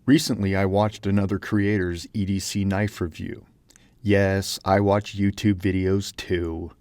Recently, I watched another creator's EDC knife review. Yes, I watch YouTube videos too.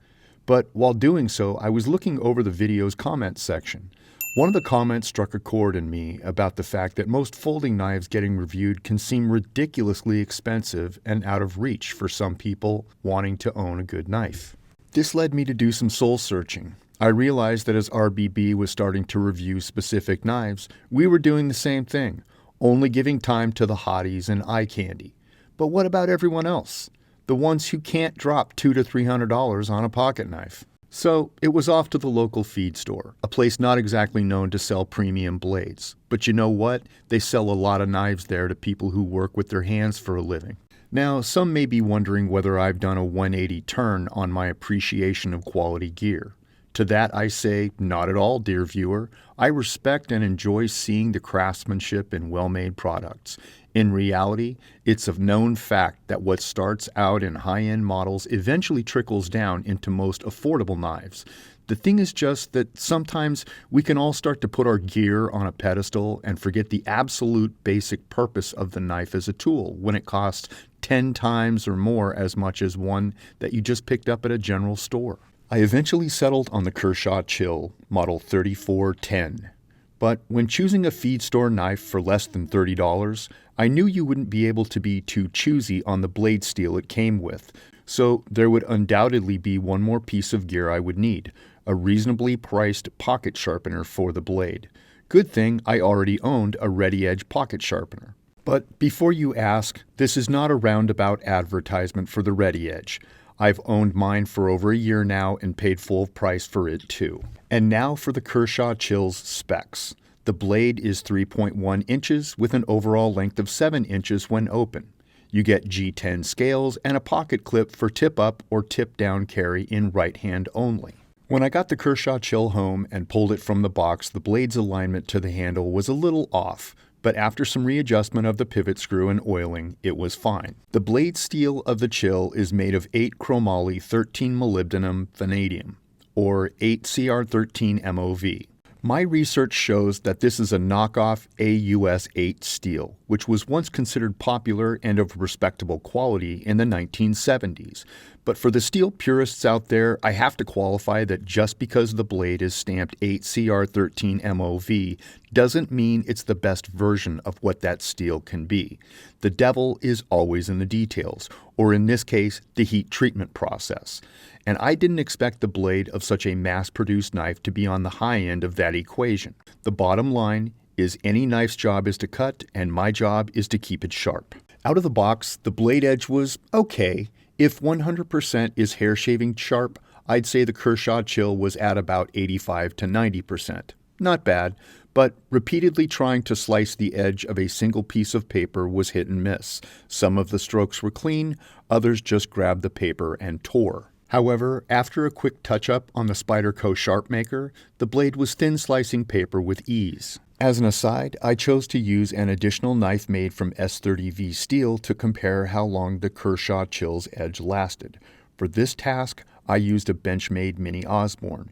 But while doing so, I was looking over the video's comments section. One of the comments struck a chord in me about the fact that most folding knives getting reviewed can seem ridiculously expensive and out of reach for some people wanting to own a good knife. This led me to do some soul searching. I realized that as RBB was starting to review specific knives, we were doing the same thing, only giving time to the hotties and eye candy. But what about everyone else? The ones who can't drop $200 to $300 on a pocket knife. So it was off to the local feed store, a place not exactly known to sell premium blades. But you know what? They sell a lot of knives there to people who work with their hands for a living. Now, some may be wondering whether I've done a 180 turn on my appreciation of quality gear. To that I say, not at all, dear viewer. I respect and enjoy seeing the craftsmanship in well-made products. In reality, it's a known fact that what starts out in high-end models eventually trickles down into most affordable knives. The thing is just that sometimes we can all start to put our gear on a pedestal and forget the absolute basic purpose of the knife as a tool when it costs 10 times or more as much as one that you just picked up at a general store. I eventually settled on the Kershaw Chill Model 3410. But when choosing a feed store knife for less than $30, I knew you wouldn't be able to be too choosy on the blade steel it came with, so there would undoubtedly be one more piece of gear I would need, a reasonably priced pocket sharpener for the blade. Good thing I already owned a Ready Edge pocket sharpener. But before you ask, this is not a roundabout advertisement for the Ready Edge. I've owned mine for over a year now and paid full price for it too. And now for the Kershaw Chill's specs. The blade is 3.1 inches with an overall length of 7 inches when open. You get G10 scales and a pocket clip for tip up or tip down carry in right hand only. When I got the Kershaw Chill home and pulled it from the box, the blade's alignment to the handle was a little off, but after some readjustment of the pivot screw and oiling, it was fine. The blade steel of the Chill is made of 8 chromoly 13 molybdenum vanadium, or 8CR13 MOV. My research shows that this is a knockoff AUS-8 steel, which was once considered popular and of respectable quality in the 1970s. But for the steel purists out there, I have to qualify that just because the blade is stamped 8CR13 MOV doesn't mean it's the best version of what that steel can be. The devil is always in the details, or in this case, the heat treatment process. And I didn't expect the blade of such a mass-produced knife to be on the high end of that equation. The bottom line is any knife's job is to cut, and my job is to keep it sharp. Out of the box, the blade edge was okay. If 100% is hair shaving sharp, I'd say the Kershaw Chill was at about 85 to 90%. Not bad, but repeatedly trying to slice the edge of a single piece of paper was hit and miss. Some of the strokes were clean, others just grabbed the paper and tore. However, after a quick touch-up on the Spyderco Sharp Maker, the blade was thin slicing paper with ease. As an aside, I chose to use an additional knife made from S30V steel to compare how long the Kershaw Chill's edge lasted. For this task, I used a Benchmade Mini Osborne.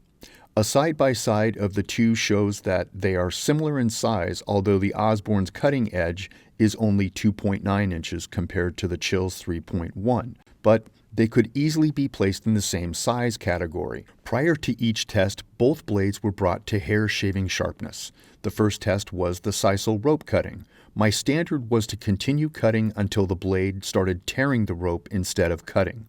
A side-by-side of the two shows that they are similar in size, although the Osborne's cutting edge is only 2.9 inches compared to the Chill's 3.1. But they could easily be placed in the same size category. Prior to each test, both blades were brought to hair shaving sharpness. The first test was the sisal rope cutting. My standard was to continue cutting until the blade started tearing the rope instead of cutting.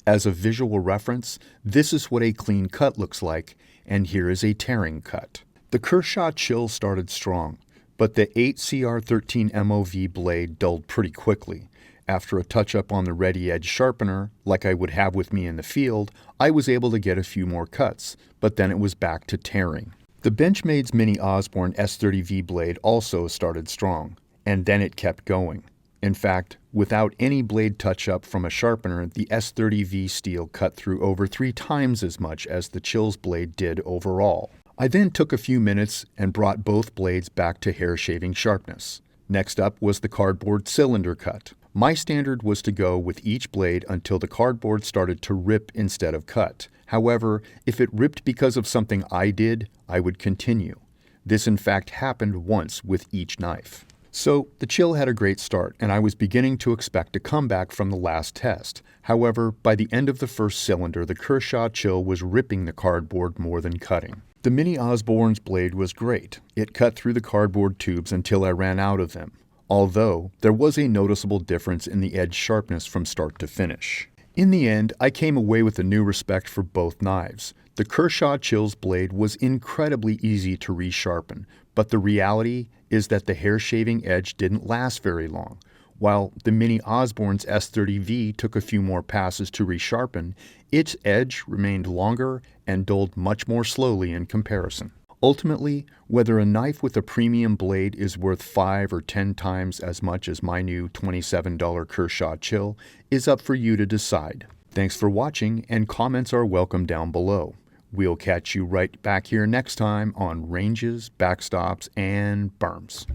As a visual reference, this is what a clean cut looks like, and here is a tearing cut. The Kershaw Chill started strong, but the 8CR13 MOV blade dulled pretty quickly. After a touch-up on the Ready Edge sharpener, like I would have with me in the field, I was able to get a few more cuts, but then it was back to tearing. The Benchmade's Mini Osborne S30V blade also started strong, and then it kept going. In fact, without any blade touch-up from a sharpener, the S30V steel cut through over 3 times as much as the Chill's blade did overall. I then took a few minutes and brought both blades back to hair shaving sharpness. Next up was the cardboard cylinder cut. My standard was to go with each blade until the cardboard started to rip instead of cut. However, if it ripped because of something I did, I would continue. This in fact happened once with each knife. So, the Chill had a great start, and I was beginning to expect a comeback from the last test. However, by the end of the first cylinder, the Kershaw Chill was ripping the cardboard more than cutting. The Mini Osborne's blade was great. It cut through the cardboard tubes until I ran out of them, although there was a noticeable difference in the edge sharpness from start to finish. In the end, I came away with a new respect for both knives. The Kershaw Chill's blade was incredibly easy to resharpen, but the reality is that the hair shaving edge didn't last very long. While the Mini Osborne's S30V took a few more passes to resharpen, its edge remained longer and dulled much more slowly in comparison. Ultimately, whether a knife with a premium blade is worth 5 or 10 times as much as my new $27 Kershaw Chill is up for you to decide. Thanks for watching, and comments are welcome down below. We'll catch you right back here next time on ranges, backstops, and berms.